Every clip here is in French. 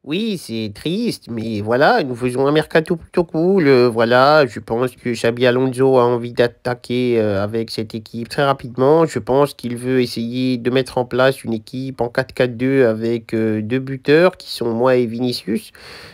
Oui, c'est triste, mais voilà, nous faisons un mercato plutôt cool. Voilà, je pense que Xabi Alonso a envie d'attaquer avec cette équipe très rapidement. Je pense qu'il veut essayer de mettre en place une équipe en 4-4-2 avec deux buteurs qui sont moi et Vinicius.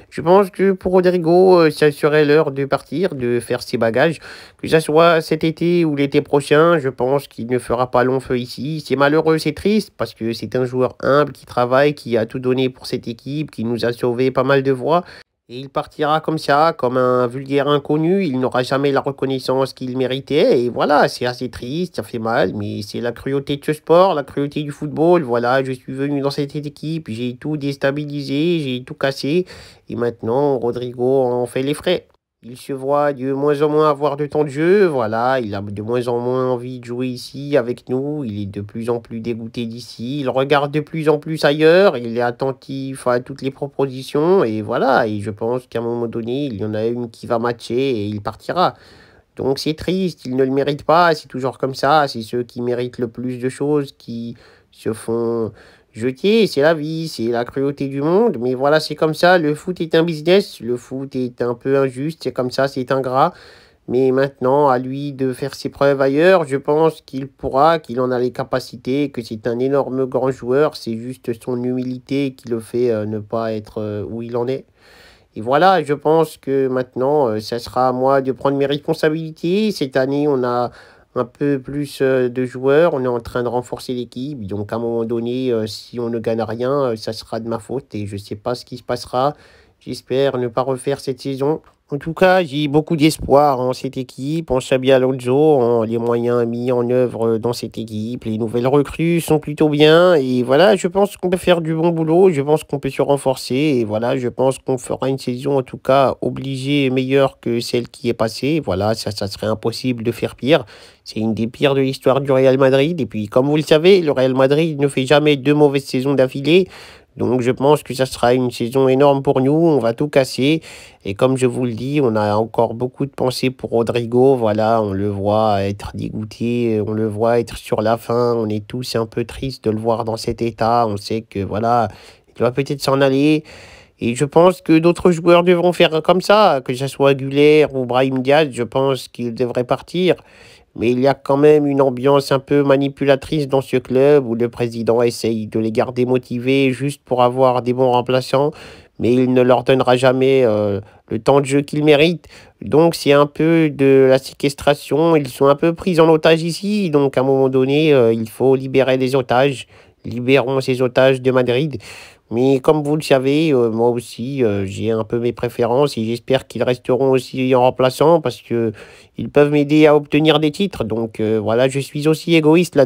Je pense que pour Rodrigo, ça serait l'heure de partir, de faire ses bagages. Que ce soit cet été ou l'été prochain, je pense qu'il ne fera pas long feu ici. C'est malheureux, c'est triste, parce que c'est un joueur humble qui travaille, qui a tout donné pour cette équipe, qui nous a sauvé pas mal de voix. Et il partira comme ça, comme un vulgaire inconnu. Il n'aura jamais la reconnaissance qu'il méritait. Et voilà, c'est assez triste, ça fait mal, mais c'est la cruauté de ce sport, la cruauté du football. Voilà, je suis venu dans cette équipe, j'ai tout déstabilisé, j'ai tout cassé. Et maintenant, Rodrigo en fait les frais. Il se voit de moins en moins avoir de temps de jeu, voilà, il a de moins en moins envie de jouer ici avec nous, il est de plus en plus dégoûté d'ici, il regarde de plus en plus ailleurs, il est attentif à toutes les propositions, et voilà, et je pense qu'à un moment donné, il y en a une qui va matcher et il partira. Donc c'est triste, il ne le mérite pas, c'est toujours comme ça, c'est ceux qui méritent le plus de choses qui se font jeter, c'est la vie, c'est la cruauté du monde, mais voilà, c'est comme ça, le foot est un business, le foot est un peu injuste, c'est comme ça, c'est ingrat, mais maintenant, à lui de faire ses preuves ailleurs, je pense qu'il pourra, qu'il en a les capacités, que c'est un énorme grand joueur, c'est juste son humilité qui le fait ne pas être où il en est. Et voilà, je pense que maintenant, ça sera à moi de prendre mes responsabilités. Cette année, on a un peu plus de joueurs. On est en train de renforcer l'équipe. Donc, à un moment donné, si on ne gagne rien, ça sera de ma faute. Et je ne sais pas ce qui se passera. J'espère ne pas refaire cette saison. En tout cas, j'ai beaucoup d'espoir en cette équipe, en Xabi Alonso, en les moyens mis en œuvre dans cette équipe. Les nouvelles recrues sont plutôt bien. Et voilà, je pense qu'on peut faire du bon boulot. Je pense qu'on peut se renforcer. Et voilà, je pense qu'on fera une saison, en tout cas, obligée meilleure que celle qui est passée. Voilà, ça serait impossible de faire pire. C'est une des pires de l'histoire du Real Madrid. Et puis, comme vous le savez, le Real Madrid ne fait jamais deux mauvaises saisons d'affilée. Donc je pense que ça sera une saison énorme pour nous, on va tout casser. Et comme je vous le dis, on a encore beaucoup de pensées pour Rodrigo. Voilà, on le voit être dégoûté, on le voit être sur la fin. On est tous un peu tristes de le voir dans cet état. On sait que voilà, il va peut-être s'en aller. Et je pense que d'autres joueurs devront faire comme ça, que ce soit Güler ou Brahim Diaz, je pense qu'ils devraient partir. Mais il y a quand même une ambiance un peu manipulatrice dans ce club où le président essaye de les garder motivés juste pour avoir des bons remplaçants, mais il ne leur donnera jamais le temps de jeu qu'ils méritent. Donc c'est un peu de la séquestration, ils sont un peu pris en otage ici, donc à un moment donné, il faut libérer les otages. Libérons ces otages de Madrid. Mais comme vous le savez, moi aussi, j'ai un peu mes préférences et j'espère qu'ils resteront aussi en remplaçant parce que ils peuvent m'aider à obtenir des titres. Donc voilà, je suis aussi égoïste là.